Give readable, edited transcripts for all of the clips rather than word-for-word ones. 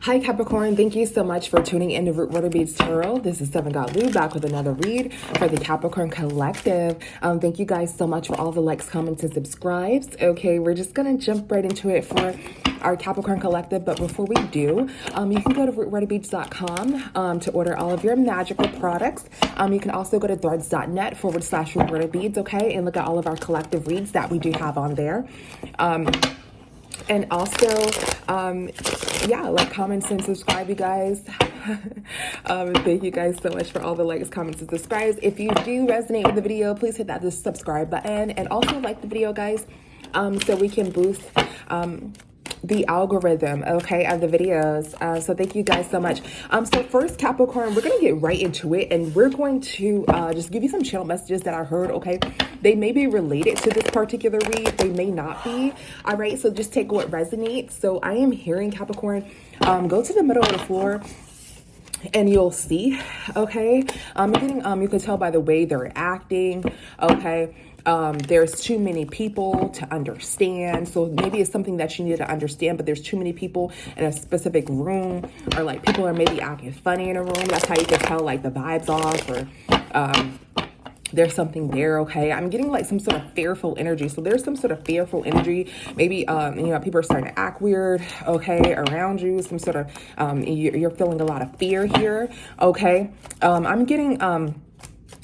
Hi Capricorn, thank you so much for tuning in to Root Water Beads Tarot. This is Seven God Lou back with another read for the Capricorn Collective. Thank you guys so much for all the likes, comments, and subscribes. Okay, we're just gonna jump right into it for our Capricorn Collective. But before we do, you can go to rootwaterbeads.com to order all of your magical products. You can also go to threads.net/rootwaterbeads, okay, and look at all of our collective reads that we do have on there. And also, yeah, like, comments, and subscribe, you guys. Thank you guys so much for all the likes, comments, and subscribes. If you do resonate with the video, please hit that subscribe button. And also like the video, guys, so we can boost the algorithm, okay, of the videos. So thank you guys so much. So first, Capricorn, we're gonna get right into it, and we're going to just give you some channel messages that I heard, okay? They may be related to this particular read, they may not be. All right, so just take what resonates. So I am hearing, Capricorn, go to the middle of the floor and you'll see, okay? I'm getting, you can tell by the way they're acting, okay? There's too many people to understand. So maybe it's something that you need to understand, but there's too many people in a specific room, or like people are maybe acting funny in a room. That's how you can tell like the vibes off, or there's something there, okay? I'm getting like some sort of fearful energy. So there's some sort of fearful energy. Maybe, you know, people are starting to act weird, okay, around you. Some sort of, you're feeling a lot of fear here, okay? I'm getting,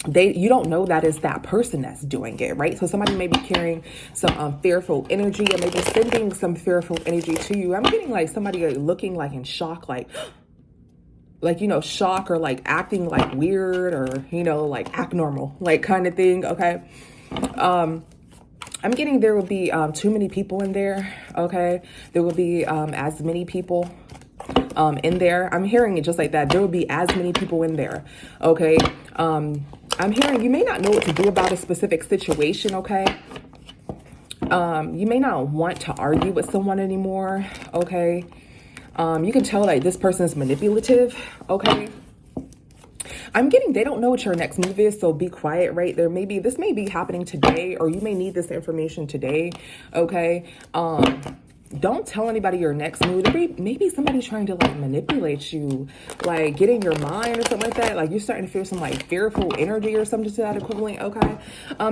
you don't know that it's that person that's doing it, right? So somebody may be carrying some fearful energy, and maybe sending some fearful energy to you. I'm getting like somebody looking like in shock, like, you know, shock, or like acting like weird, or, you know, like act normal, like kind of thing, okay? I'm getting there will be too many people in there, okay? There will be as many people in there. I'm hearing it just like that. There will be as many people in there, okay? I'm hearing you may not know what to do about a specific situation, okay? You may not want to argue with someone anymore, okay? You can tell like this person is manipulative, okay? I'm getting they don't know what your next move is, so be quiet, right? This may be happening today, or you may need this information today, okay? Don't tell anybody your next move. Maybe somebody's trying to like manipulate you, like get in your mind or something like that. Like you're starting to feel some like fearful energy or something to that equivalent, okay?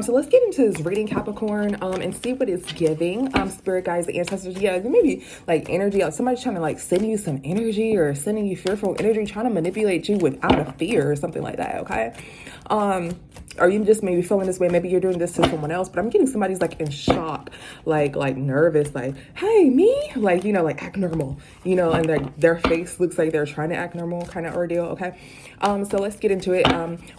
So let's get into this reading, Capricorn, and see what it's giving. Spirit guides, the ancestors, yeah, there may be like energy, like somebody's trying to like send you some energy, or sending you fearful energy, trying to manipulate you without a fear or something like that, okay? Or you just maybe feeling this way. Maybe you're doing this to someone else, but I'm getting somebody's like in shock, like nervous, like, hey, me? Like, you know, like act normal, you know, and their face looks like they're trying to act normal kind of ordeal, okay? So let's get into it.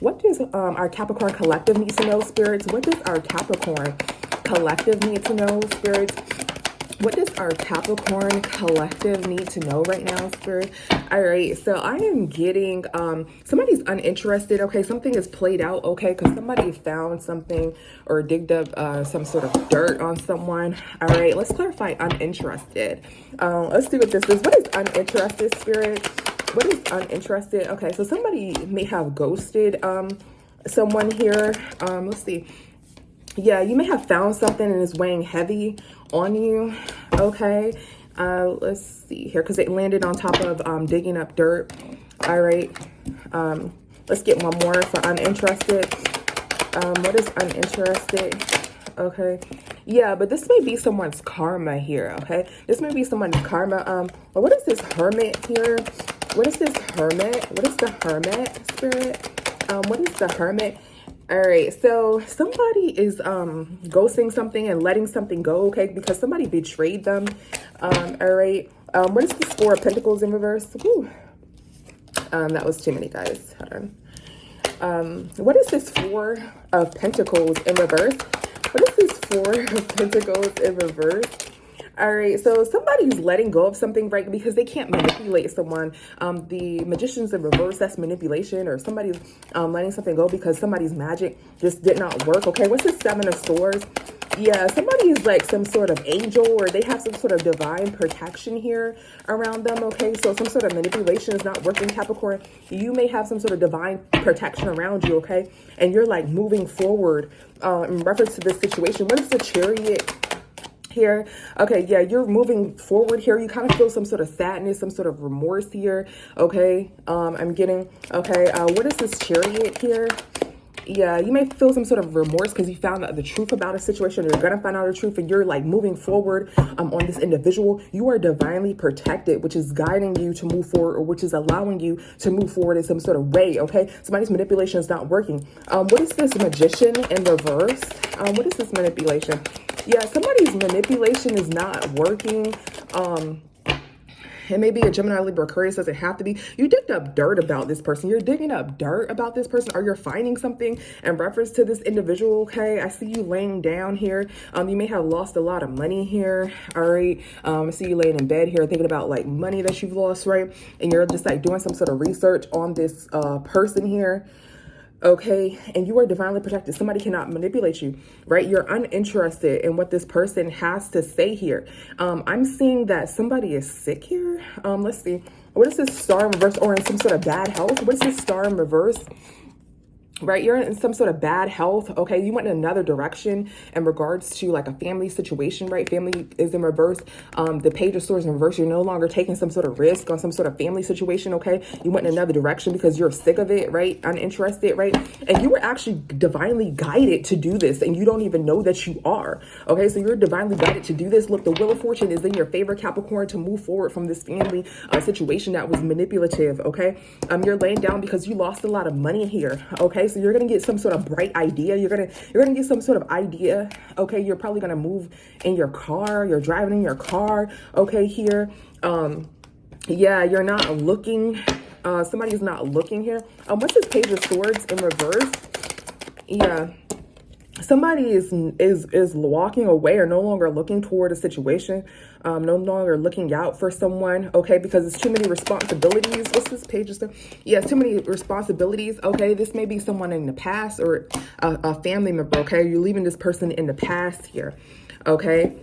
What does our Capricorn Collective need to know, spirits? What does our Capricorn Collective need to know, spirits? What does our Capricorn Collective need to know right now, spirit? All right, so I am getting somebody's uninterested, okay? Something is played out, okay? Because somebody found something or digged up some sort of dirt on someone. All right, let's clarify uninterested. Let's see what this is. What is uninterested, spirit? What is uninterested? Okay, so somebody may have ghosted someone here. Let's see. Yeah, you may have found something and it's weighing heavy on you, okay? Let's see here, because it landed on top of digging up dirt. All right, let's get one more for uninterested. What is uninterested? Okay, yeah, but this may be someone's karma here, okay? This may be someone's karma. What is this hermit here? What is this hermit? What is the hermit, spirit? What is the hermit? All right, so somebody is ghosting something and letting something go, okay, because somebody betrayed them. All right, what is this Four of Pentacles in reverse? Whew. That was too many, guys. Hold on. What is this Four of Pentacles in reverse? What is this Four of Pentacles in reverse? All right, so somebody's letting go of something, right? Because they can't manipulate someone. The Magician's in reverse, that's manipulation, or somebody's letting something go because somebody's magic just did not work, okay? What's the Seven of Swords? Yeah, somebody is like some sort of angel, or they have some sort of divine protection here around them, okay? So some sort of manipulation is not working, Capricorn. You may have some sort of divine protection around you, okay? And you're like moving forward in reference to this situation. What is the Chariot here. Okay, yeah, you're moving forward here. You kind of feel some sort of sadness, some sort of remorse here. Okay, I'm getting, okay, what is this Chariot here? Yeah, you may feel some sort of remorse because you found out the truth about a situation. You're gonna find out the truth, and you're like moving forward on this individual. You are divinely protected, which is guiding you to move forward, or which is allowing you to move forward in some sort of way. Okay, somebody's manipulation is not working. What is this Magician in reverse? What is this manipulation? Yeah, somebody's manipulation is not working. It may be a Gemini, Libra, Aquarius, doesn't have to be. You digged up dirt about this person. You're digging up dirt about this person, or you're finding something in reference to this individual, okay? I see you laying down here. You may have lost a lot of money here, all right? I see you laying in bed here thinking about like money that you've lost, right? And you're just like doing some sort of research on this person here. Okay, and you are divinely protected. Somebody cannot manipulate you, right? You're uninterested in what this person has to say here. I'm seeing that somebody is sick here. Let's see. What is this Star in reverse, or in some sort of bad health? What is this Star in reverse? Right, you're in some sort of bad health. Okay, you went in another direction in regards to like a family situation, right? Family is in reverse. The Page of Swords in reverse. You're no longer taking some sort of risk on some sort of family situation. Okay, you went in another direction because you're sick of it, right? Uninterested, right? And you were actually divinely guided to do this, and you don't even know that you are. Okay, so you're divinely guided to do this. Look, the Wheel of Fortune is in your favor, Capricorn, to move forward from this family situation that was manipulative. Okay, you're laying down because you lost a lot of money here. Okay, so you're gonna get some sort of bright idea. You're gonna get some sort of idea. Okay, you're probably gonna move in your car. You're driving in your car. Okay, here, yeah, you're not looking. Somebody's not looking here. What's this Page of Swords in reverse? Yeah. Somebody is walking away, or no longer looking toward a situation, no longer looking out for someone, okay, because it's too many responsibilities. What's this Page of Swords? Yeah, too many responsibilities, okay. This may be someone in the past, or a family member, okay. You're leaving this person in the past here, okay.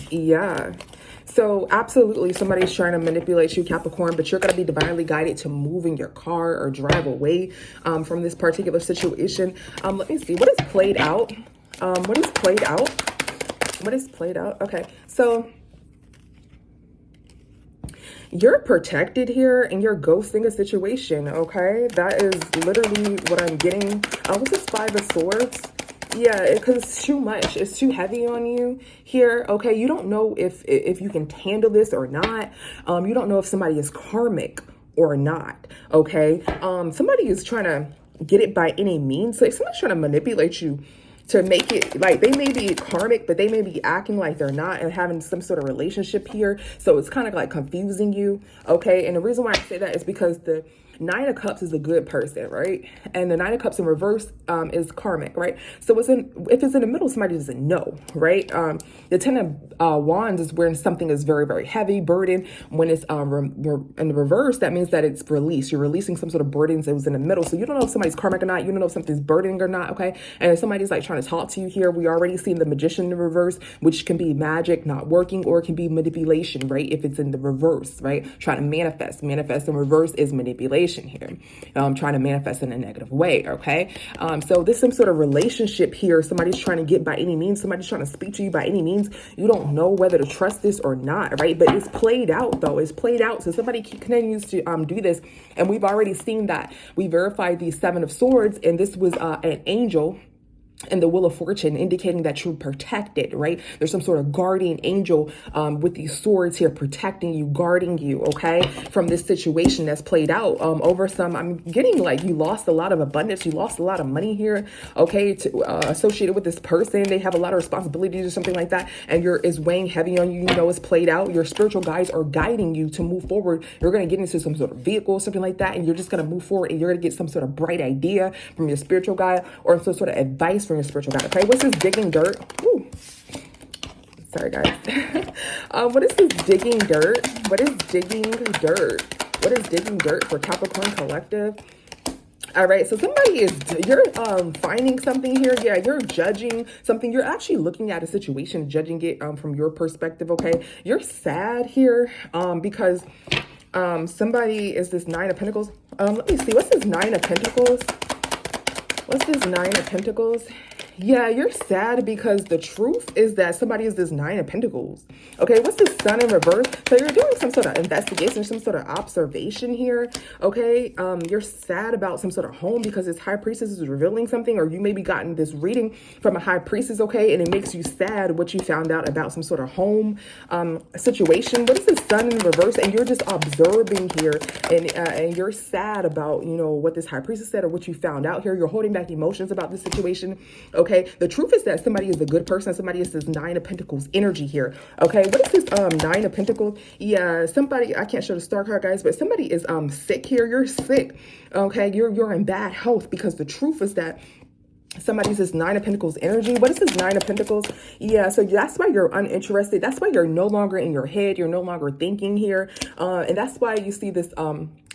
Yeah. So absolutely, somebody's trying to manipulate you, Capricorn, but you're going to be divinely guided to move in your car or drive away from this particular situation. Let me see. What is played out? What is played out? What is played out? Okay, so you're protected here and you're ghosting a situation, okay? That is literally what I'm getting. What's this Five of Swords? Yeah, because it's too much. It's too heavy on you here. Okay, you don't know if you can handle this or not. You don't know if somebody is karmic or not. Okay, somebody is trying to get it by any means. So if somebody's trying to manipulate you to make it, like, they may be karmic, but they may be acting like they're not and having some sort of relationship here. So it's kind of like confusing you. Okay, and the reason why I say that is because the Nine of Cups is a good person, right? And the Nine of Cups in reverse is karmic, right? So if it's in the middle, somebody doesn't know, right? The Ten of Wands is when something is very, very heavy, burden. When it's in the reverse, that means that it's released. You're releasing some sort of burdens that was in the middle. So you don't know if somebody's karmic or not. You don't know if something's burdening or not, okay? And if somebody's like trying to talk to you here, we already seen the Magician in the reverse, which can be magic not working, or it can be manipulation, right? If it's in the reverse, right? Trying to manifest. Manifest in reverse is manipulation here. Trying to manifest in a negative way, okay? So this is some sort of relationship here. Somebody's trying to get by any means. Somebody's trying to speak to you by any means. You don't know whether to trust this or not, right? But it's played out, though. It's played out. So somebody continues to do this, and we've already seen that. We verified the Seven of Swords, and this was an angel and the Wheel of Fortune, indicating that you're protected, right? There's some sort of guardian angel with these swords here protecting you, guarding you, okay, from this situation that's played out over some, I'm getting like you lost a lot of abundance, you lost a lot of money here, okay, associated with this person. They have a lot of responsibilities or something like that, and is weighing heavy on you. You know, it's played out. Your spiritual guides are guiding you to move forward. You're going to get into some sort of vehicle, something like that, and you're just going to move forward, and you're going to get some sort of bright idea from your spiritual guide, or some sort of advice from your spiritual guide. Okay, what's this digging dirt? Ooh. Sorry, guys. What is this digging dirt? What is digging dirt? What is digging dirt for Capricorn Collective? All right, so you're finding something here. Yeah, you're judging something. You're actually looking at a situation, judging it from your perspective, okay? You're sad here because somebody is this Nine of Pentacles. Let me see. What's this Nine of Pentacles? What's this Nine of Pentacles? Yeah, you're sad because the truth is that somebody is this Nine of Pentacles. Okay, what's the Sun in reverse? So you're doing some sort of investigation, some sort of observation here. Okay, you're sad about some sort of home because this High Priestess is revealing something, or you maybe gotten this reading from a High Priestess, okay, and it makes you sad what you found out about some sort of home situation. What is the Sun in reverse? And you're just observing here, and you're sad about, you know, what this High Priestess said or what you found out here. You're holding back emotions about this situation. Okay, the truth is that somebody is a good person. Somebody is this Nine of Pentacles energy here. Okay, what is this Nine of Pentacles? Yeah, somebody, I can't show the star card, guys, but somebody is sick here. You're sick. Okay, you're in bad health, because the truth is that somebody's this Nine of Pentacles energy. What is this Nine of Pentacles? Yeah, so that's why you're uninterested. That's why you're no longer in your head. You're no longer thinking here. And that's why you see this,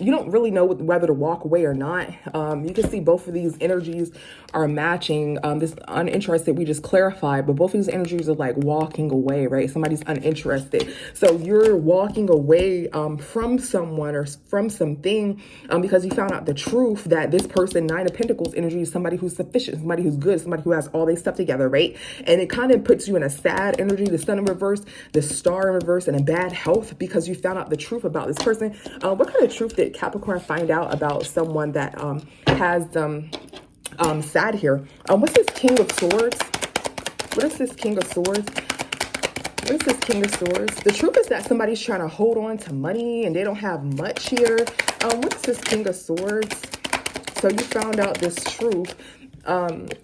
you don't really know whether to walk away or not. You can see both of these energies are matching. This uninterested, we just clarified, but both of these energies are like walking away, right? Somebody's uninterested. So you're walking away from someone or from something because you found out the truth that this person, Nine of Pentacles energy, is somebody who's sufficient, somebody who's good, somebody who has all their stuff together, right? And it kind of puts you in a sad energy, the Sun in reverse, the Star in reverse, and in bad health because you found out the truth about this person. What kind of truth did Capricorn find out about someone that has sad here? What's this King of Swords? What is this King of Swords? What is this King of Swords? The truth is that somebody's trying to hold on to money and they don't have much here. What is this King of Swords? So you found out this truth.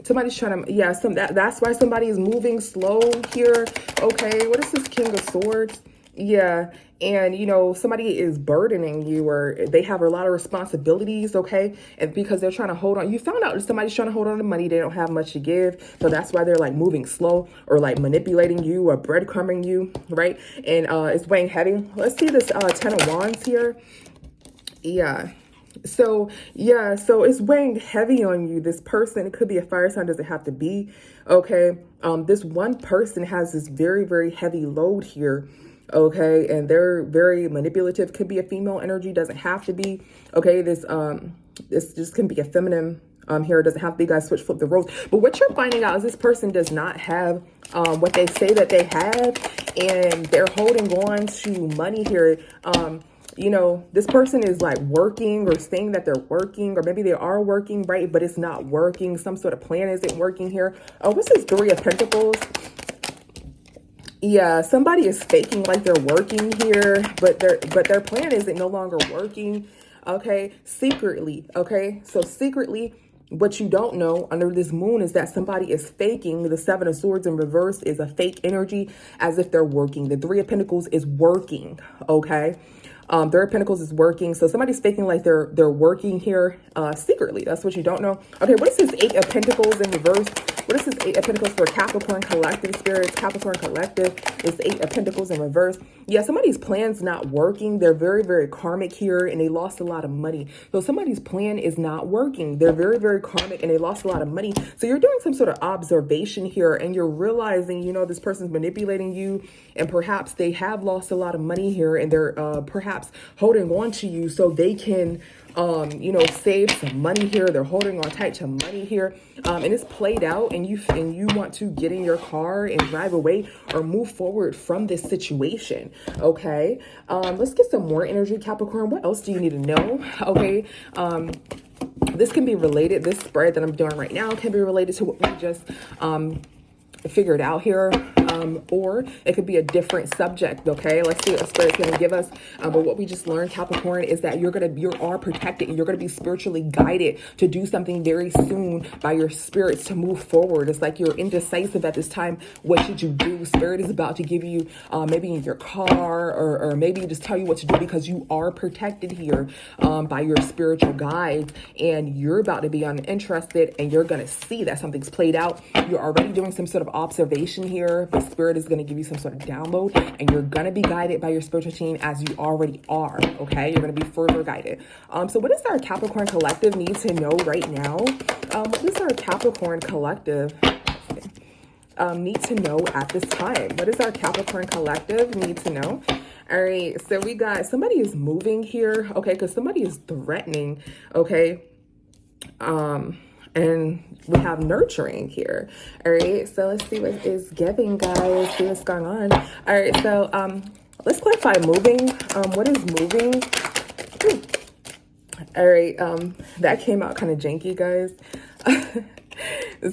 Somebody's trying to, yeah, that's why somebody is moving slow here. Okay, what is this King of Swords? Yeah, and you know, somebody is burdening you, or they have a lot of responsibilities, okay? And because they're trying to hold on, you found out that somebody's trying to hold on to money, they don't have much to give. So that's why they're like moving slow, or like manipulating you, or breadcrumbing you, right? And it's weighing heavy. Let's see this 10 of Wands here. Yeah. So, yeah, so it's weighing heavy on you. This person, it could be a fire sign, doesn't have to be, okay? This one person has this very, very heavy load here, okay? And they're very manipulative. Could be a female energy, doesn't have to be, okay? This just can be a feminine here. It doesn't have to be, guys, flip the roles. But what you're finding out is this person does not have what they say that they have, and they're holding on to money here. You know, this person is like working or saying that they're working, or maybe they are working, right? But it's not working. Some sort of plan isn't working here. Oh, what's this Three of Pentacles? Yeah, somebody is faking like they're working here, but their plan isn't no longer working. Okay, secretly. Okay, so secretly, what you don't know under this moon is that somebody is faking. The Seven of Swords in reverse is a fake energy, as if they're working. The Three of Pentacles is working. Okay. Three of Pentacles is working. So somebody's faking like they're working here secretly. That's what you don't know. Okay, what is this Eight of Pentacles in reverse? What is this Eight of Pentacles for Capricorn Collective spirits? Capricorn Collective is Eight of Pentacles in reverse. Yeah, somebody's plan's not working. They're very, very karmic here, and they lost a lot of money. So somebody's plan is not working. They're very, very karmic, and they lost a lot of money. So you're doing some sort of observation here, and you're realizing, you know, this person's manipulating you, and perhaps they have lost a lot of money here, and they're perhaps holding on to you so they can you know, save some money here. They're holding on tight to money here, and it's played out, and you want to get in your car and drive away or move forward from this situation. Okay, let's get some more energy, Capricorn. What else do you need to know? Okay, this can be related. This spread that I'm doing right now can be related to what we just figured out here, or it could be a different subject. Okay, let's see what the spirit's going to give us. But what we just learned, Capricorn, is that you are protected, and you're going to be spiritually guided to do something very soon by your spirits to move forward. It's like you're indecisive at this time. What should you do? Spirit is about to give you maybe in your car, or maybe just tell you what to do, because you are protected here by your spiritual guides, and you're about to be uninterested, and you're going to see that something's played out. You're already doing some sort of observation here, but spirit is going to give you some sort of download, and you're going to be guided by your spiritual team, as you already are. Okay, you're going to be further guided. So what does our Capricorn Collective need to know right now? What does our Capricorn Collective need to know at this time? What does our Capricorn Collective need to know? All right, so we got somebody is moving here, okay, because somebody is threatening, okay. And we have nurturing here. All right, so let's see what is giving, guys. See what's going on. All right, so let's clarify moving. What is moving? All right, that came out kind of janky, guys.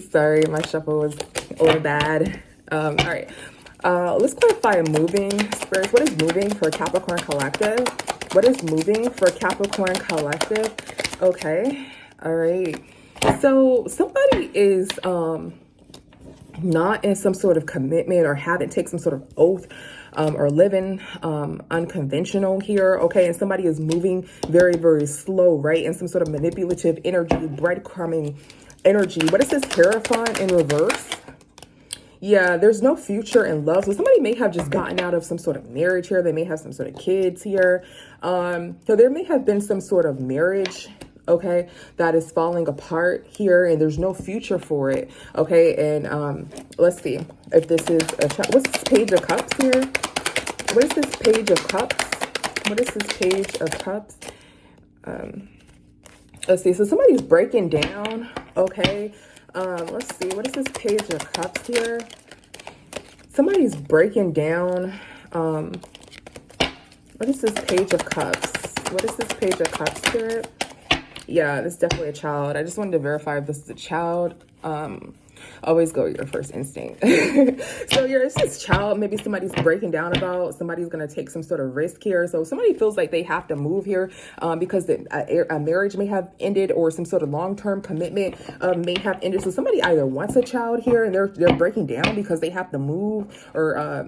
Sorry, my shuffle was a little bad. All right, let's clarify moving, spirits. What is moving for Capricorn Collective? What is moving for Capricorn Collective? Okay, all right. So somebody is not in some sort of commitment or haven't taken some sort of oath or living unconventional here, okay? And somebody is moving very, very slow, right? In some sort of manipulative energy, breadcrumbing energy. What is this? Hierophant in reverse? Yeah, there's no future in love. So somebody may have just gotten out of some sort of marriage here. They may have some sort of kids here. So there may have been some sort of marriage, okay, that is falling apart here, and there's no future for it, okay? And let's see if this is what's this Page of Cups here? What is this Page of Cups? What is this Page of Cups? Let's see. So somebody's breaking down, okay? Let's see. What is this Page of Cups here? Somebody's breaking down. What is this Page of Cups? What is this Page of Cups here? Yeah, this is definitely a child. I just wanted to verify if this is a child. Always go with your first instinct. So it's this child, maybe somebody's breaking down about, somebody's going to take some sort of risk here. So somebody feels like they have to move here because a marriage may have ended, or some sort of long-term commitment may have ended. So somebody either wants a child here and they're breaking down because they have to move, or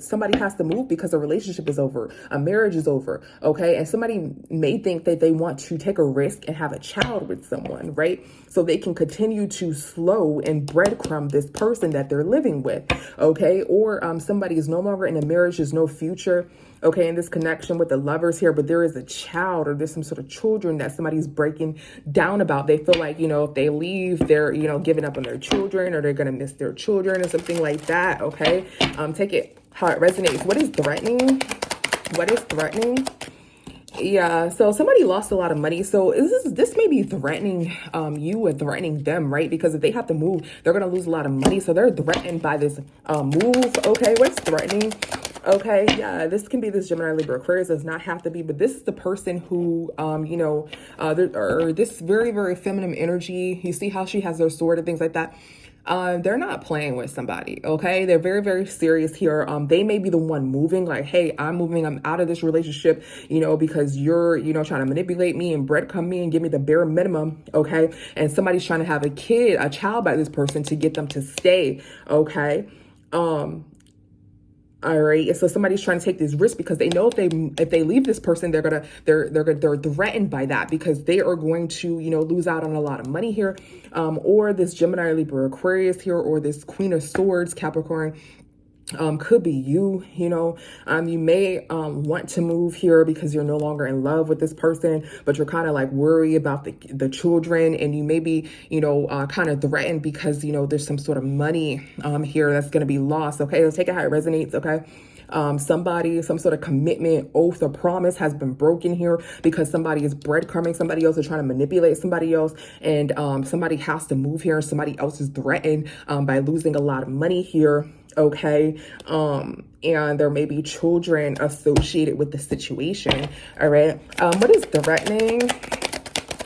somebody has to move because a relationship is over, a marriage is over, okay? And somebody may think that they want to take a risk and have a child with someone, right? So they can continue to slow and breadcrumb this person that they're living with, okay? Or somebody is no longer in a marriage, there's no future, okay, in this connection with the lovers here, but there is a child, or there's some sort of children that somebody's breaking down about. They feel like, if they leave, they're, giving up on their children, or they're going to miss their children, or something like that, okay? Take it how it resonates. What is threatening? What is threatening? Yeah, so somebody lost a lot of money. So this may be threatening you and threatening them, right? Because if they have to move, they're going to lose a lot of money. So they're threatened by this move. Okay, what's threatening? Okay, yeah, this can be this Gemini, Libra, Aquarius. Does not have to be, but this is the person who, or this very, very feminine energy. You see how she has their sword and things like that. They're not playing with somebody, okay? They're very, very serious here. They may be the one moving, like, hey, I'm moving, I'm out of this relationship, because you're, trying to manipulate me and breadcrumb me and give me the bare minimum, okay? And somebody's trying to have a child by this person to get them to stay, okay? All right. So somebody's trying to take this risk because they know if they leave this person, they're threatened by that, because they are going to, lose out on a lot of money here. Or this Gemini, Libra, Aquarius here, or this Queen of Swords, Capricorn, could be you. You may want to move here because you're no longer in love with this person, but you're kind of like worried about the children, and you may be, kind of threatened because, there's some sort of money here that's going to be lost. Okay, let's take it how it resonates. Okay. Some sort of commitment, oath, or promise has been broken here because somebody is breadcrumbing somebody else, or trying to manipulate somebody else, and somebody has to move here, and somebody else is threatened by losing a lot of money here. Okay. And there may be children associated with the situation. All right. What is threatening?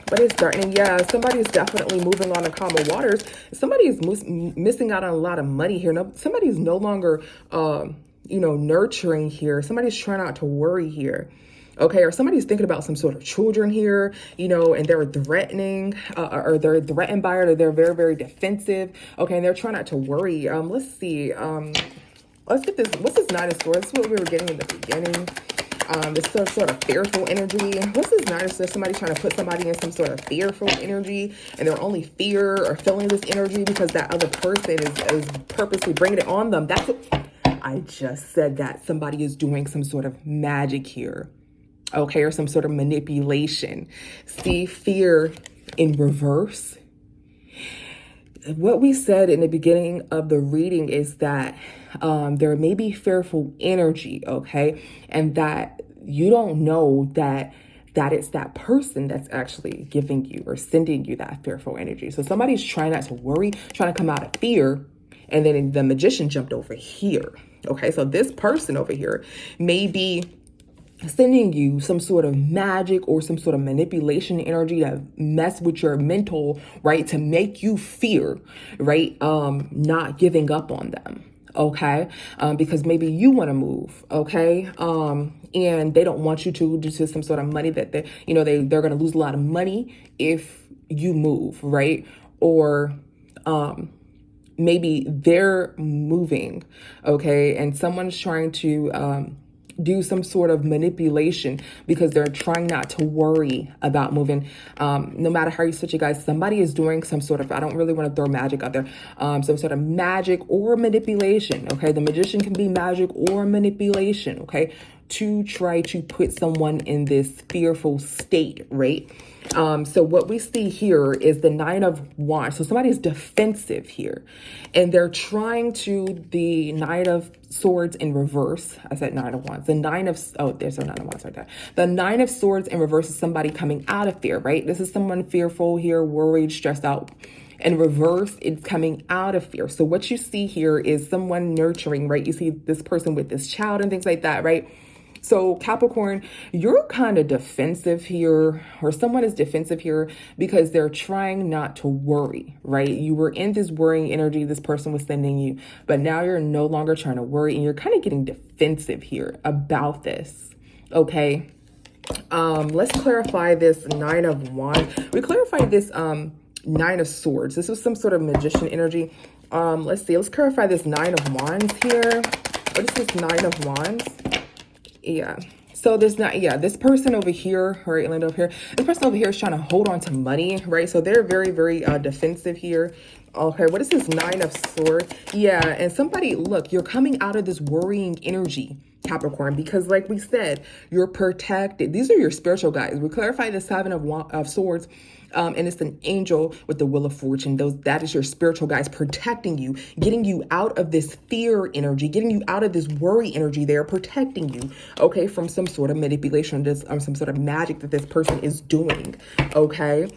What is threatening? Yeah, somebody is definitely moving on the calmer waters. Somebody is missing out on a lot of money here. No, somebody's no longer, nurturing here. Somebody's trying not to worry here. Okay, or somebody's thinking about some sort of children here, and they're threatening, or they're threatened by it, or they're very, very defensive. Okay, and they're trying not to worry. Let's see. Let's get this. What's this Knight of Swords? This is what we were getting in the beginning. This sort of fearful energy. What's this Knight of Swords? Somebody trying to put somebody in some sort of fearful energy, and they're only fear or feeling this energy because that other person is purposely bringing it on them. That's what I just said, that somebody is doing some sort of magic here. Okay, or some sort of manipulation. See, fear in reverse. What we said in the beginning of the reading is that there may be fearful energy, okay? And that you don't know that that it's that person that's actually giving you or sending you that fearful energy. So somebody's trying not to worry, trying to come out of fear, and then the magician jumped over here. Okay, so this person over here may be sending you some sort of magic or some sort of manipulation energy to mess with your mental, right? To make you fear, right? Not giving up on them. Okay. Because maybe you want to move. Okay. And they don't want you to due to some sort of money that they're going to lose a lot of money if you move, right? Or, maybe they're moving. Okay. And someone's trying to, do some sort of manipulation because they're trying not to worry about moving. No matter how you switch it, guys, somebody is doing some sort of, I don't really want to throw magic out there, some sort of magic or manipulation. Okay. The magician can be magic or manipulation. Okay. To try to put someone in this fearful state, right? So what we see here is the 9 of Wands. So somebody's defensive here, and they're trying to, the 9 of Swords in reverse. I said 9 of Wands. The 9 of, oh, there's a 9 of Wands right there. The 9 of Swords in reverse is somebody coming out of fear, right? This is someone fearful here, worried, stressed out. In reverse, it's coming out of fear. So what you see here is someone nurturing, right? You see this person with this child and things like that, right? So Capricorn, you're kind of defensive here, or someone is defensive here because they're trying not to worry, right? You were in this worrying energy this person was sending you, but now you're no longer trying to worry and you're kind of getting defensive here about this, okay? Let's clarify this 9 of Wands. We clarified this 9 of Swords. This was some sort of magician energy. Let's see. Let's clarify this 9 of Wands here. What is this 9 of Wands? Yeah. So there's not, yeah, this person over here, right, Linda over here, this person over here is trying to hold on to money, right? So they're very, very defensive here. Okay, what is this 9 of Swords? Yeah, and somebody, look, you're coming out of this worrying energy, Capricorn, because like we said, you're protected. These are your spiritual guides. We clarify the 7 of Swords. And it's an angel with the Wheel of Fortune. That is your spiritual guides protecting you, getting you out of this fear energy, getting you out of this worry energy. They're protecting you, okay, from some sort of manipulation, some sort of magic that this person is doing, okay?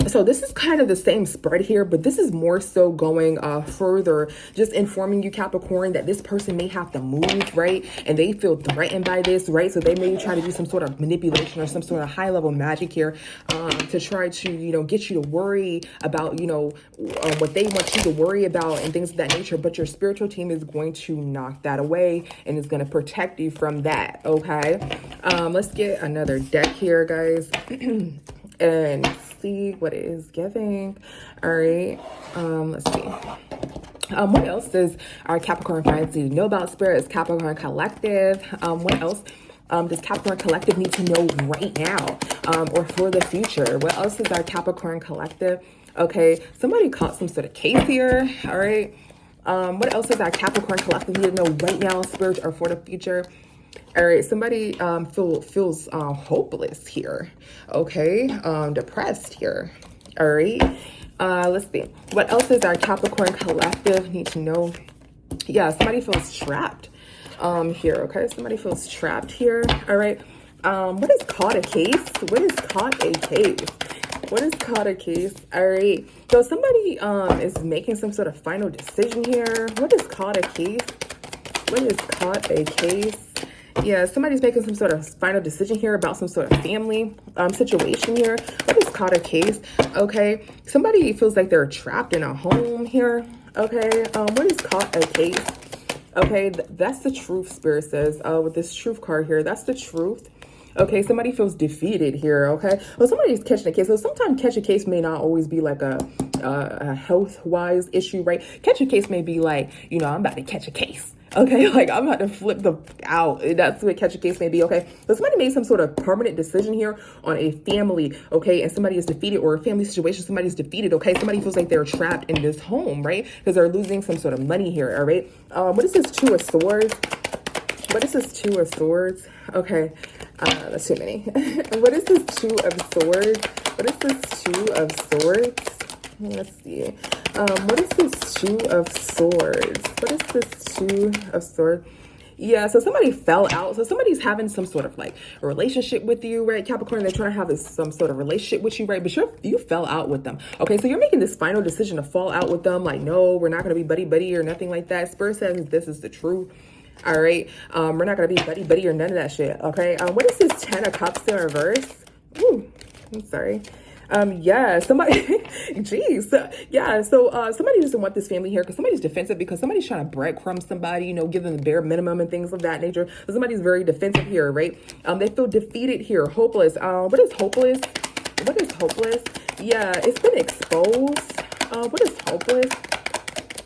So this is kind of the same spread here, but this is more so going further, just informing you, Capricorn, that this person may have to move, right? And they feel threatened by this, right? So they may try to do some sort of manipulation or some sort of high level magic here to try to, get you to worry about, what they want you to worry about and things of that nature. But your spiritual team is going to knock that away and is going to protect you from that, okay? Let's get another deck here, guys. And see what it is giving. All right. Let's see. What else does our Capricorn friends need to know about spirits? Capricorn Collective. What else does Capricorn Collective need to know right now or for the future? What else is our Capricorn Collective? Okay. Somebody caught some sort of case here. All right. What else does our Capricorn Collective need to know right now, spirits, or for the future? All right, somebody feels hopeless here, okay? Depressed here, all right? Let's see. What else does our Capricorn Collective need to know? Yeah, somebody feels trapped here, okay? Somebody feels trapped here, all right? What is caught a case? What is caught a case? What is caught a case? All right, so somebody is making some sort of final decision here. What is caught a case? What is caught a case? Yeah, somebody's making some sort of final decision here about some sort of family situation here. What is caught a case? Okay, somebody feels like they're trapped in a home here. Okay, what is caught a case? Okay, that's the truth, Spirit says. With this truth card here, that's the truth. Okay, somebody feels defeated here, okay? Well, somebody's catching a case. So sometimes catch a case may not always be like a health-wise issue, right? Catch a case may be like, I'm about to catch a case. Okay, like I'm about to flip the out. That's what catch a case may be, okay? So somebody made some sort of permanent decision here on a family, okay? And somebody is defeated, or a family situation, somebody's defeated, okay? Somebody feels like they're trapped in this home, right? Because they're losing some sort of money here, all right? What is this 2 of Swords? What is this 2 of Swords? Okay, that's too many. What is this 2 of Swords? What is this 2 of Swords? Let's see. What is this 2 of Swords? What is this 2 of Swords? Yeah, so somebody fell out. So somebody's having some sort of like a relationship with you, right, Capricorn? They're trying to have some sort of relationship with you, right? But you fell out with them. Okay, so you're making this final decision to fall out with them. Like, no, we're not going to be buddy-buddy or nothing like that. Spirit says this is the truth. All right, we're not going to be buddy-buddy or none of that shit, okay? What is this 10 of Cups in reverse? Ooh, I'm sorry. Yeah, somebody, geez, yeah, so somebody doesn't want this family here because somebody's defensive because somebody's trying to breadcrumb somebody, you know, give them the bare minimum and things of that nature. So somebody's very defensive here, right? They feel defeated here, hopeless. What is hopeless? What is hopeless? Yeah, it's been exposed. What is hopeless?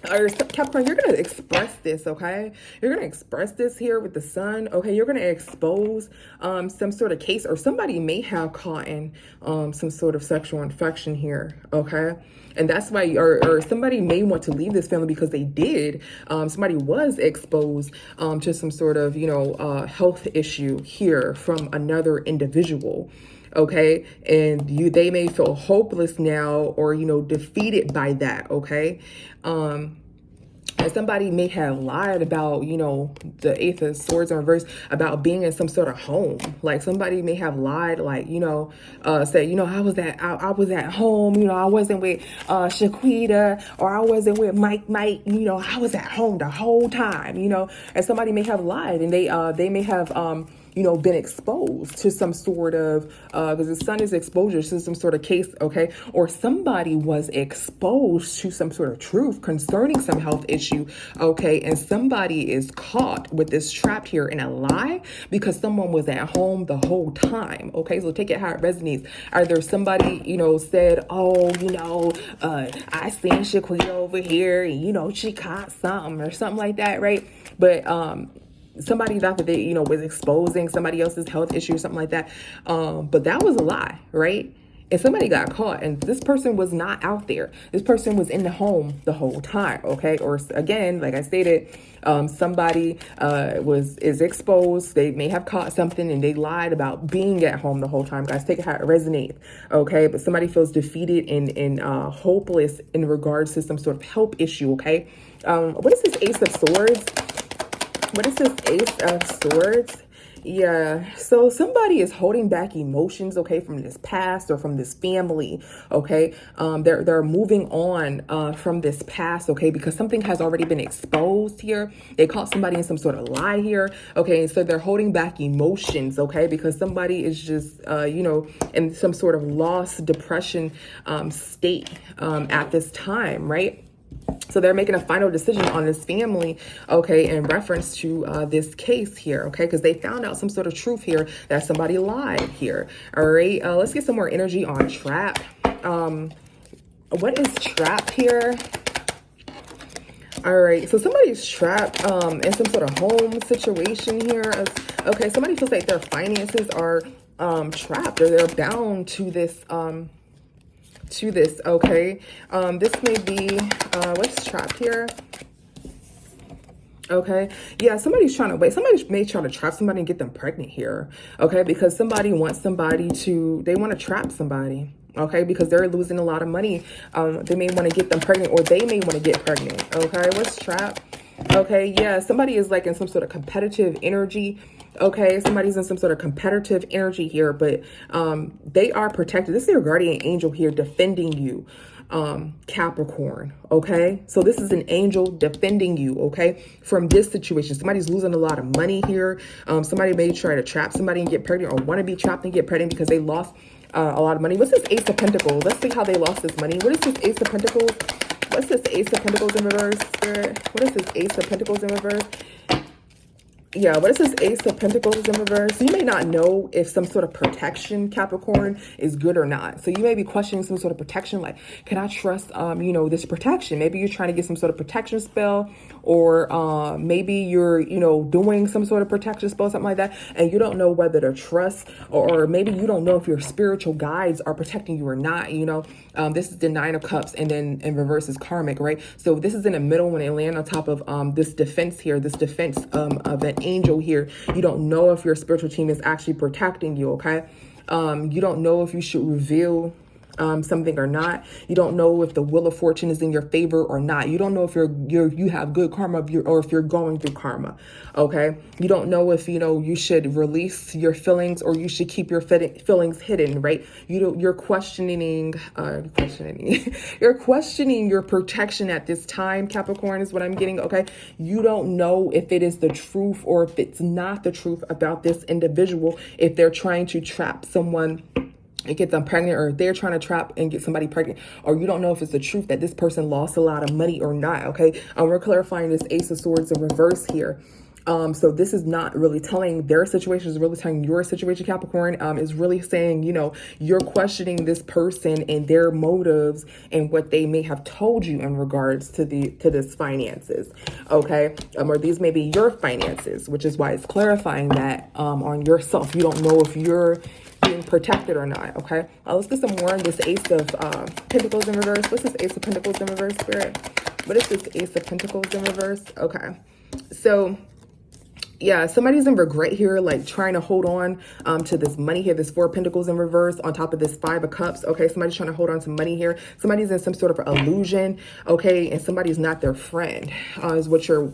Or Capricorn, you're going to express this, okay? You're going to express this here with the sun, okay? You're going to expose some sort of case, or somebody may have caught in some sort of sexual infection here, okay? And that's why, or somebody may want to leave this family because they did. Somebody was exposed to some sort of, you know, health issue here from another individual. Okay, and they may feel hopeless now, or, you know, defeated by that. Okay, and somebody may have lied about, you know, the Eight of Swords in reverse, about being in some sort of home. Like somebody may have lied, like, you know, say, you know, I was at home, you know, I wasn't with Shaquita, or I wasn't with Mike, you know, I was at home the whole time, you know. And somebody may have lied, and they may have you know, been exposed to some sort of, because the sun is exposure to some sort of case, okay? Or somebody was exposed to some sort of truth concerning some health issue, okay? And somebody is caught with this trap here in a lie because someone was at home the whole time, okay? So take it how it resonates. Either somebody, you know, said, oh, you know, I seen Shaquita over here, and, you know, she caught something or something like that, right? But, somebody thought that they, you know, was exposing somebody else's health issue or something like that. But that was a lie, right? And somebody got caught, and this person was not out there. This person was in the home the whole time, okay? Or again, like I stated, somebody is exposed. They may have caught something, and they lied about being at home the whole time. Guys, take it how it resonates, okay? But somebody feels defeated and hopeless in regards to some sort of health issue, okay? What is this Ace of Swords? What is this Ace of Swords? Yeah, so somebody is holding back emotions, okay, from this past or from this family, okay? They're moving on from this past, okay, because something has already been exposed here. They caught somebody in some sort of lie here, okay? So they're holding back emotions, okay, because somebody is just, you know, in some sort of loss, depression state at this time, right? So they're making a final decision on this family, okay, in reference to this case here, okay, because they found out some sort of truth here that somebody lied here. All right, let's get some more energy on trap. What is trap here? All right, so somebody's trapped in some sort of home situation here. Okay, somebody feels like their finances are trapped, or they're bound to this okay? This may be, what's trapped here? Okay, yeah, somebody's trying to wait. Somebody may try to trap somebody and get them pregnant here, okay? Because somebody wants somebody to, they want to trap somebody, okay? Because they're losing a lot of money. They may want to get them pregnant, or they may want to get pregnant, okay? What's trap? Okay, yeah, somebody is like in some sort of competitive energy. Okay, somebody's in some sort of competitive energy here, but they are protected. This is your guardian angel here defending you, Capricorn, okay? So this is an angel defending you, okay, from this situation. Somebody's losing a lot of money here. Somebody may try to trap somebody and get pregnant, or want to be trapped and get pregnant because they lost a lot of money. What's this Ace of Pentacles? Let's see how they lost this money. What is this Ace of Pentacles? What's this Ace of Pentacles in reverse, Spirit? What is this Ace of Pentacles in reverse? Yeah, what is this Ace of Pentacles in reverse? So you may not know if some sort of protection, Capricorn, is good or not. So you may be questioning some sort of protection, like, can I trust, you know, this protection? Maybe you're trying to get some sort of protection spell, or maybe you're, you know, doing some sort of protection spell, something like that, and you don't know whether to trust, or maybe you don't know if your spiritual guides are protecting you or not, you know. This is the Nine of Cups, and then in reverse is karmic, right? So this is in the middle when they land on top of this defense here, this defense of an angel here. You don't know if your spiritual team is actually protecting you, okay? You don't know if you should reveal something or not. You don't know if the wheel of fortune is in your favor or not. You don't know if you have good karma or if you're going through karma. Okay. You don't know if, you should release your feelings or you should keep your feelings hidden, right? You're questioning, you're questioning your protection at this time, Capricorn, is what I'm getting. Okay. You don't know if it is the truth or if it's not the truth about this individual, if they're trying to trap someone and get them pregnant, or if they're trying to trap and get somebody pregnant, or you don't know if it's the truth that this person lost a lot of money or not. Okay. We're clarifying this Ace of Swords in reverse here. So this is not really telling their situation, is really telling your situation, Capricorn. Is really saying, you're questioning this person and their motives and what they may have told you in regards to this finances. Okay. Or these may be your finances, which is why it's clarifying that, on yourself. You don't know if you're being protected or not. Okay. Let's get some more on this Ace of Pentacles in reverse. What's this Ace of Pentacles in reverse, Spirit? What is this Ace of Pentacles in reverse? Okay. So yeah, somebody's in regret here, like trying to hold on to this money here, this Four of Pentacles in reverse on top of this Five of Cups. Okay, somebody's trying to hold on to money here. Somebody's in some sort of illusion, okay, and somebody's not their friend, is what you're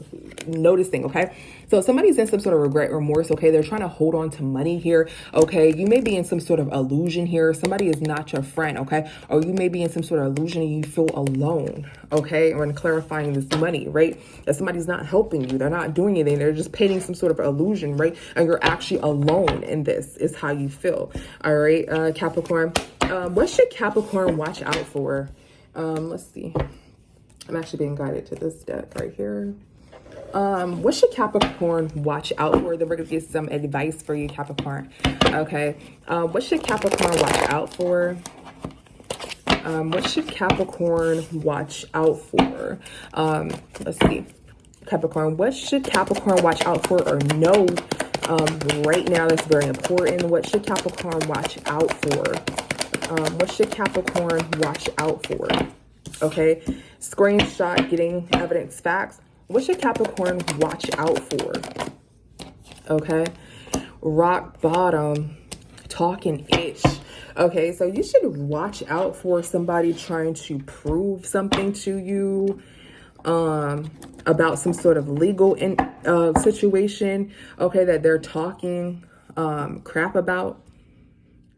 noticing, okay? So somebody's in some sort of regret, remorse, okay? They're trying to hold on to money here, okay? You may be in some sort of illusion here. Somebody is not your friend, okay? Or you may be in some sort of illusion and you feel alone, okay? When clarifying this money, right? That somebody's not helping you. They're not doing anything. They're just painting some sort of illusion, right? And you're actually alone in this is how you feel, all right, Capricorn? What should Capricorn watch out for? Let's see. I'm actually being guided to this deck right here. What should Capricorn watch out for? Then we're going to get some advice for you, Capricorn. Okay. What should Capricorn watch out for? What should Capricorn watch out for? Let's see. Capricorn, what should Capricorn watch out for or know right now that's very important? What should Capricorn watch out for? What should Capricorn watch out for? Okay. Screenshot, getting evidence, facts. What should Capricorn watch out for? Okay. Rock bottom, talking itch. Okay, so you should watch out for somebody trying to prove something to you about some sort of legal situation, okay, that they're talking crap about.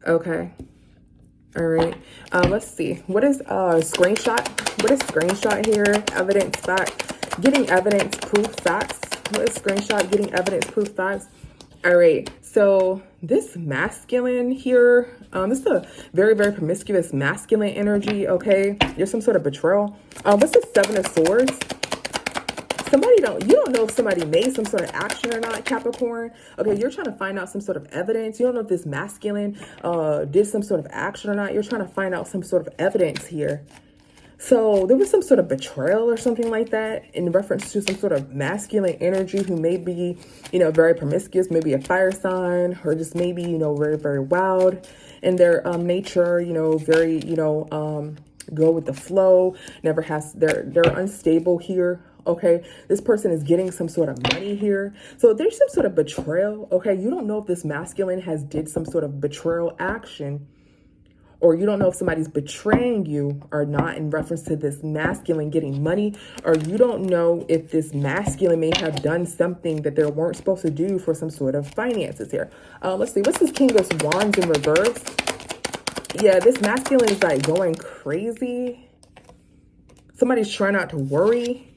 Okay. All right. Let's see. What is screenshot? What is screenshot here? Evidence, fact. Getting evidence, proof, facts. What is screenshot? Getting evidence, proof, facts. All right. So this masculine here, this is a very, very promiscuous masculine energy. Okay. There's some sort of betrayal. What's the Seven of Swords? You don't know if somebody made some sort of action or not, Capricorn. Okay, you're trying to find out some sort of evidence. You don't know if this masculine did some sort of action or not. You're trying to find out some sort of evidence here. So there was some sort of betrayal or something like that in reference to some sort of masculine energy who may be, very promiscuous, maybe a fire sign, or just maybe, very, very wild in their nature, very, go with the flow, they're unstable here. Okay, this person is getting some sort of money here. So there's some sort of betrayal. Okay, you don't know if this masculine did some sort of betrayal action, or you don't know if somebody's betraying you or not in reference to this masculine getting money, or you don't know if this masculine may have done something that they weren't supposed to do for some sort of finances here. Let's see, what's this King of Wands in reverse? Yeah, this masculine is like going crazy. Somebody's trying not to worry.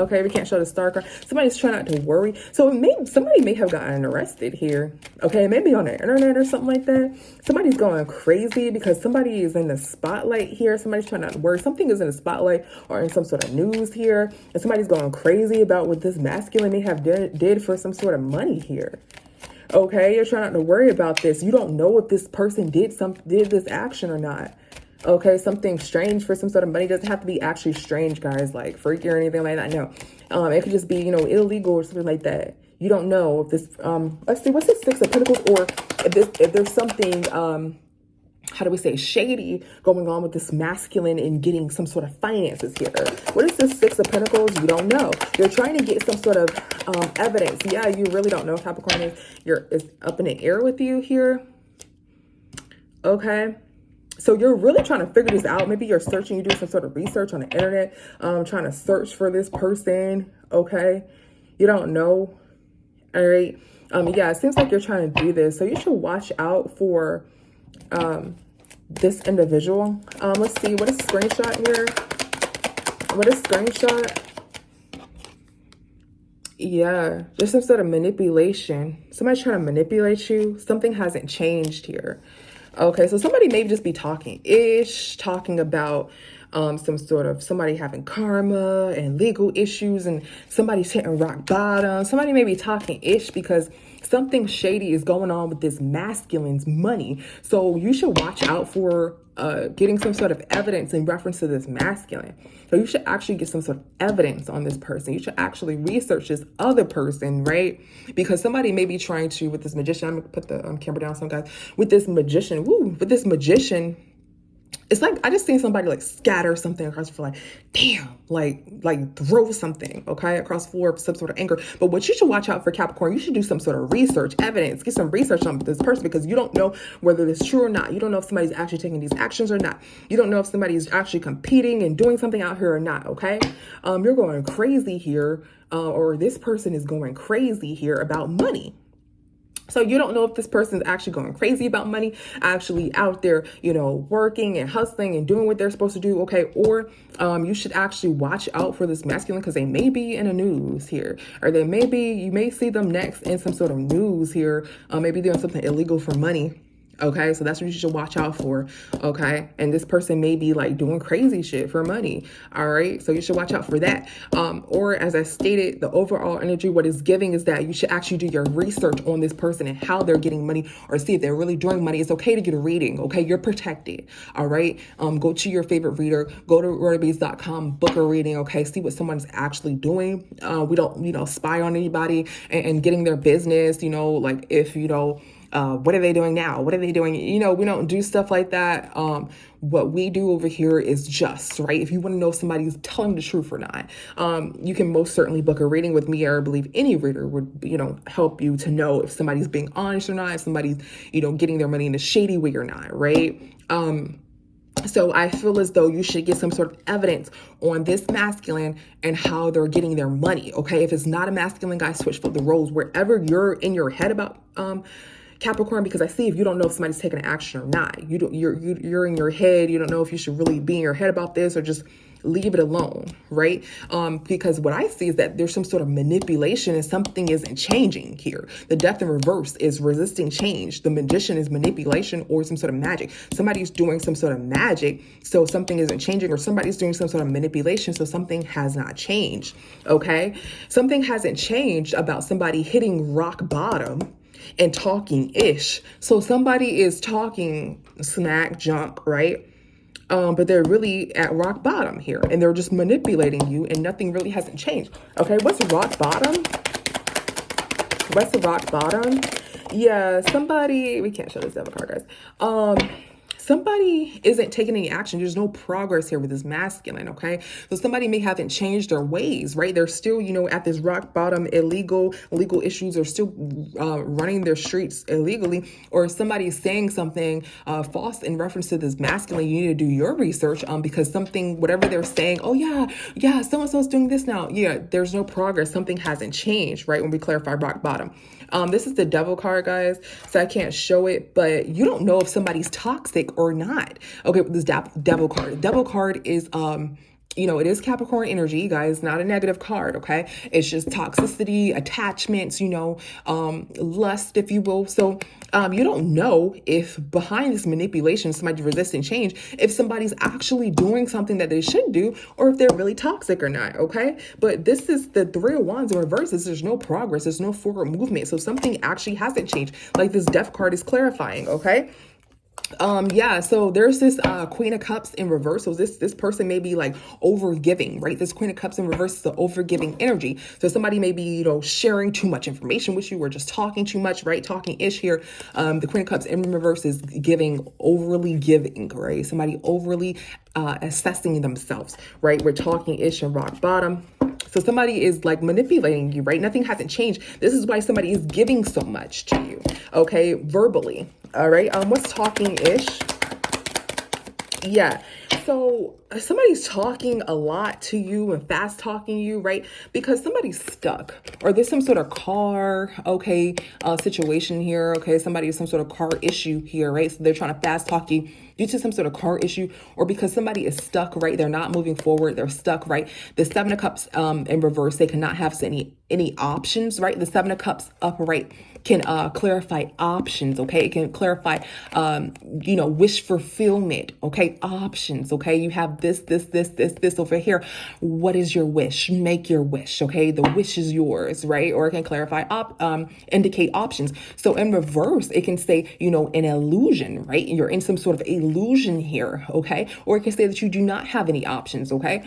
Okay, we can't show the star card. Somebody's trying not to worry. So somebody may have gotten arrested here. Okay, maybe on the internet or something like that. Somebody's going crazy because somebody is in the spotlight here. Somebody's trying not to worry. Something is in the spotlight or in some sort of news here. And somebody's going crazy about what this masculine may have did for some sort of money here. Okay, you're trying not to worry about this. You don't know if this person did this action or not. Okay, something strange for some sort of money. Doesn't have to be actually strange, guys, like freaky or anything like that. No, it could just be, illegal or something like that. You don't know if this, let's see, what's the Six of Pentacles, or if there's something, how do we say, shady going on with this masculine and getting some sort of finances here. What is this Six of Pentacles? You don't know. You're trying to get some sort of evidence. Yeah, you really don't know. Capricorn is up in the air with you here. Okay. So you're really trying to figure this out. Maybe you're searching, you do some sort of research on the internet, trying to search for this person, okay? You don't know, all right? Yeah, it seems like you're trying to do this. So you should watch out for this individual. Let's see, what is screenshot here? What is screenshot? Yeah, there's some sort of manipulation. Somebody's trying to manipulate you. Something hasn't changed here. Okay, so somebody may just be talking about some sort of somebody having karma and legal issues, and somebody's hitting rock bottom. Somebody may be talking ish because something shady is going on with this masculine's money. So you should watch out for getting some sort of evidence in reference to this masculine. So you should actually get some sort of evidence on this person. You should actually research this other person, right? Because somebody may be trying to, with this magician, I'm gonna put the camera down some guys, with this magician, it's like I just seen somebody like scatter something across the floor, like, damn, like throw something, okay, across the floor of some sort of anger. But what you should watch out for, Capricorn, you should do some sort of research, evidence, get some research on this person, because you don't know whether it's true or not. You don't know if somebody's actually taking these actions or not. You don't know if somebody's actually competing and doing something out here or not, okay? You're going crazy here, or this person is going crazy here about money. So you don't know if this person's actually going crazy about money, actually out there, working and hustling and doing what they're supposed to do, okay? Or you should actually watch out for this masculine, because they may be in the news here, or you may see them next in some sort of news here, maybe doing something illegal for money. Okay, so that's what you should watch out for. Okay, and this person may be like doing crazy shit for money. All right, so you should watch out for that. Or as I stated, the overall energy, what is giving is that you should actually do your research on this person and how they're getting money, or see if they're really doing money. It's okay to get a reading. Okay, you're protected. All right, go to your favorite reader, go to rotobees.com, book a reading. Okay, see what someone's actually doing. We don't, spy on anybody and getting their business. Like if what are they doing now? What are they doing? We don't do stuff like that. What we do over here is just, right? If you want to know if somebody's telling the truth or not, you can most certainly book a reading with me, or I believe any reader would, help you to know if somebody's being honest or not, if somebody's, getting their money in a shady way or not, right? So I feel as though you should get some sort of evidence on this masculine and how they're getting their money, okay? If it's not a masculine guy, switch flip the roles wherever you're in your head about, Capricorn, because I see if you don't know if somebody's taking action or not. You're in your head. You don't know if you should really be in your head about this or just leave it alone, right? Because what I see is that there's some sort of manipulation and something isn't changing here. The Death in reverse is resisting change. The Magician is manipulation or some sort of magic. Somebody's doing some sort of magic, so something isn't changing, or somebody's doing some sort of manipulation, so something has not changed, okay? Something hasn't changed about somebody hitting rock bottom and talking ish. So somebody is talking smack junk, right? But they're really at rock bottom here, and they're just manipulating you, and nothing really hasn't changed. Okay, what's rock bottom? What's the rock bottom? Yeah, we can't show this Devil card, guys. Somebody isn't taking any action. There's no progress here with this masculine, okay? So somebody may haven't changed their ways, right? They're still, at this rock bottom, legal issues, are still running their streets illegally, or somebody's saying something false in reference to this masculine. You need to do your research because whatever they're saying, oh yeah, so-and-so's doing this now. Yeah, there's no progress. Something hasn't changed, right? When we clarify rock bottom. This is the Devil card, guys, so I can't show it, but you don't know if somebody's toxic or not. Okay, with this Devil card. Devil card is, it is Capricorn energy, guys, not a negative card, okay? It's just toxicity, attachments, lust, if you will. So you don't know if behind this manipulation, somebody's resisting change, if somebody's actually doing something that they should do, or if they're really toxic or not, okay? But this is the Three of Wands in reverse. There's no progress. There's no forward movement. So something actually hasn't changed. Like this Death card is clarifying, okay? So there's this Queen of Cups in reverse. So this person may be like over giving, right? This Queen of Cups in reverse is the over giving energy. So somebody may be, sharing too much information with you, or just talking too much, right? Talking ish here. The Queen of Cups in reverse is overly giving, right? Somebody overly assessing themselves, right? We're talking ish and rock bottom. So somebody is like manipulating you, right? Nothing hasn't changed. This is why somebody is giving so much to you, okay? Verbally, all right? What's talking ish? Yeah. So somebody's talking a lot to you and fast talking you, right? Because somebody's stuck or there's some sort of car, okay, situation here. Okay. Somebody has some sort of car issue here, right? So they're trying to fast talk you due to some sort of car issue or because somebody is stuck, right? They're not moving forward. They're stuck, right? The Seven of Cups, in reverse, they cannot have any options, right? The Seven of Cups upright can clarify options, okay? It can clarify, wish fulfillment, okay? Options, okay? You have this over here. What is your wish? Make your wish, okay? The wish is yours, right? Or it can clarify, indicate options. So in reverse, it can say, an illusion, right? You're in some sort of illusion here, okay? Or it can say that you do not have any options, okay?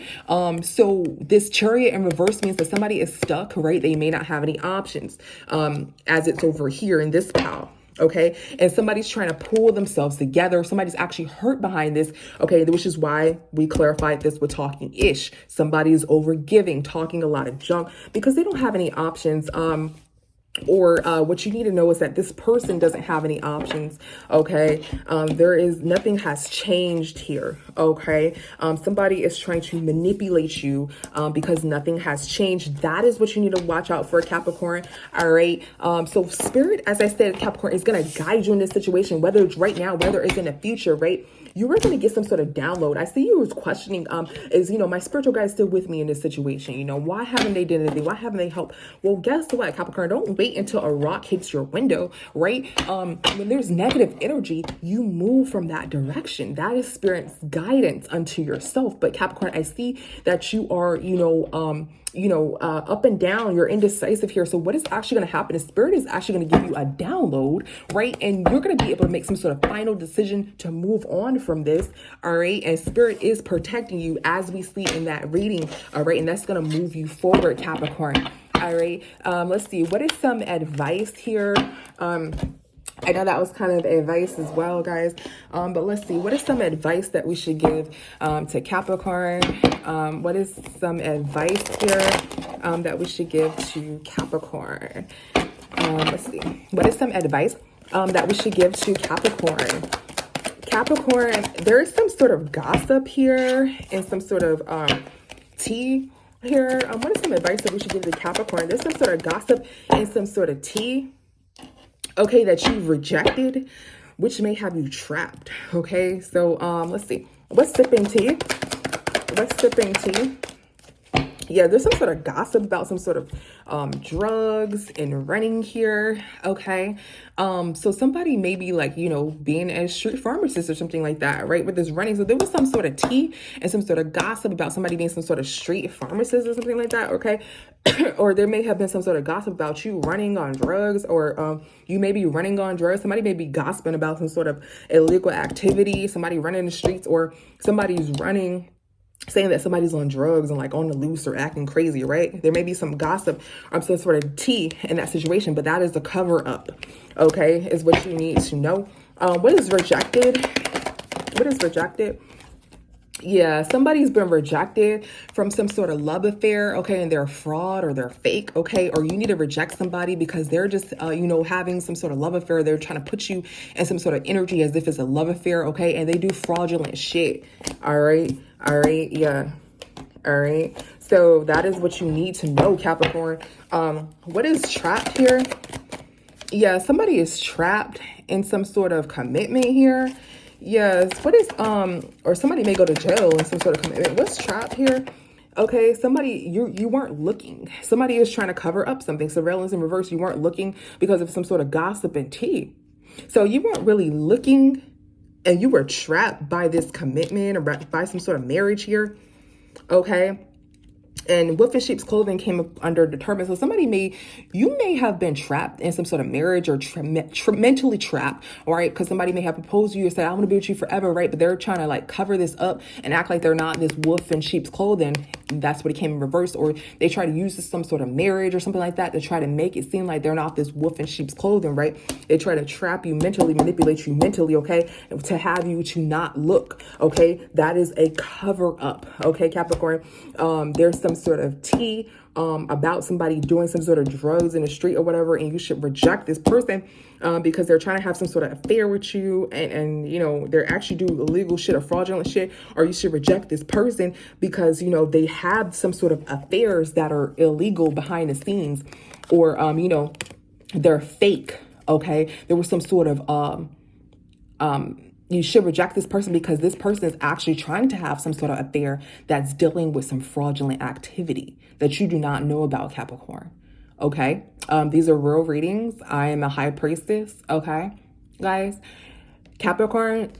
So this Chariot in reverse means that somebody is stuck, right? They may not have any options, as it's over here in this pile. Okay. And somebody's trying to pull themselves together. Somebody's actually hurt behind this. Okay. Which is why we clarified this with talking ish. Somebody is over giving, talking a lot of junk because they don't have any options. Or what you need to know is that this person doesn't have any options. Okay. Nothing has changed here. Okay. Somebody is trying to manipulate you because nothing has changed. That is what you need to watch out for, Capricorn. All right. So Spirit, as I said, Capricorn, is going to guide you in this situation, whether it's right now, whether it's in the future, right? You were going to get some sort of download. I see you was questioning, my spiritual guide still with me in this situation? Why haven't they done anything? Why haven't they helped? Well, guess what, Capricorn? Don't wait until a rock hits your window, right? When there's negative energy, you move from that direction. That is Spirit's guidance unto yourself. But Capricorn, I see that you are, up and down. You're indecisive here. So what is actually going to happen is Spirit is actually going to give you a download, right? And you're going to be able to make some sort of final decision to move on from this. All right. And Spirit is protecting you as we see in that reading. All right. And that's going to move you forward, Capricorn. All right. Let's see. What is some advice here? I know that was kind of advice as well, guys. But let's see. What is some advice that we should give to Capricorn? What is some advice here that we should give to Capricorn? Let's see. What is some advice that we should give to Capricorn? Capricorn, there is some sort of gossip here and some sort of tea here. What is some advice that we should give to Capricorn? There's some sort of gossip and some sort of tea, okay, that you've rejected, which may have you trapped. Okay, so let's see. What's sipping tea? What's sipping tea? Yeah, there's some sort of gossip about some sort of drugs and running here. Okay. So somebody may be like, being a street pharmacist or something like that, right? With this running. So there was some sort of tea and some sort of gossip about somebody being some sort of street pharmacist or something like that. Okay. Or there may have been some sort of gossip about you running on drugs, or you may be running on drugs. Somebody may be gossiping about some sort of illegal activity, somebody running the streets, or somebody's running saying that somebody's on drugs and like on the loose or acting crazy, right? There may be some gossip or some sort of tea in that situation, but that is the cover up, okay, is what you need to know. What is rejected? What is rejected? Yeah, somebody's been rejected from some sort of love affair, okay, and they're a fraud or they're fake, okay, or you need to reject somebody because they're just, having some sort of love affair. They're trying to put you in some sort of energy as if it's a love affair, okay, and they do fraudulent shit, all right, yeah, all right. So that is what you need to know, Capricorn. What is trapped here? Yeah, somebody is trapped in some sort of commitment here. Yes, what is, or somebody may go to jail in some sort of commitment. What's trapped here? Okay, somebody, you weren't looking. Somebody is trying to cover up something. Surveillance in reverse, you weren't looking because of some sort of gossip and tea. So you weren't really looking and you were trapped by this commitment or by some sort of marriage here. Okay. And wolf in sheep's clothing came up under determined. So you may have been trapped in some sort of marriage or mentally trapped, all right? Because somebody may have proposed to you and said, I want to be with you forever, right? But they're trying to like cover this up and act like they're not this wolf in sheep's clothing. That's what it came in reverse. Or they try to use some sort of marriage or something like that to try to make it seem like they're not this wolf in sheep's clothing, right? They try to trap you mentally, manipulate you mentally, okay? To have you to not look, okay? That is a cover up, okay, Capricorn? There's some sort of tea about somebody doing some sort of drugs in the street or whatever, and you should reject this person because they're trying to have some sort of affair with you, and you know, they're actually doing illegal shit or fraudulent shit, or you should reject this person because, you know, they have some sort of affairs that are illegal behind the scenes, or you know, they're fake. Okay, there was some sort of you should reject this person because this person is actually trying to have some sort of affair that's dealing with some fraudulent activity that you do not know about, Capricorn. Okay, these are real readings. I am a high priestess. Okay, guys. Capricorn,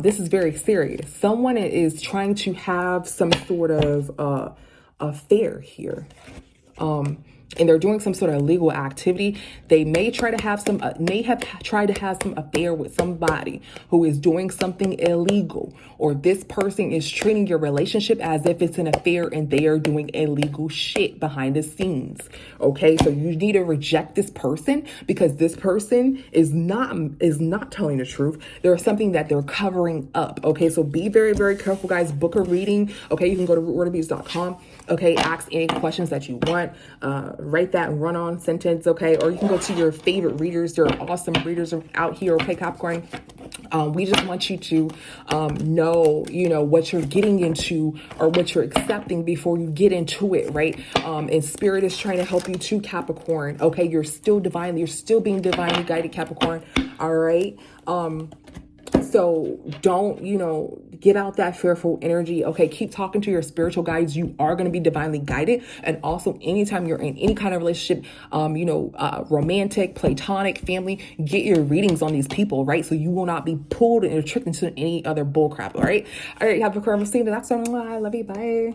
this is very serious. Someone is trying to have some sort of affair here. And they're doing some sort of illegal activity. They may try to have some, may have tried to have some affair with somebody who is doing something illegal, or this person is treating your relationship as if it's an affair and they are doing illegal shit behind the scenes. Okay, so you need to reject this person because this person is not telling the truth. There's something that they're covering up. Okay, so be very, very careful, guys. Book a reading. Okay, you can go to rootwaterbeads.com. Okay, ask any questions that you want. Write that run-on sentence, okay? Or you can go to your favorite readers. There are awesome readers out here, okay, Capricorn? We just want you to know, you know, what you're getting into or what you're accepting before you get into it, right? And Spirit is trying to help you too, Capricorn, okay? You're still being divinely guided, Capricorn, all right? So don't, you know, get out that fearful energy. Okay, keep talking to your spiritual guides. You are going to be divinely guided. And also, anytime you're in any kind of relationship, you know, romantic, platonic, family, get your readings on these people, right? So you will not be pulled or tricked into any other bullcrap, all right? All right, Capricorn, we'll see you in the next one. I love you. Bye.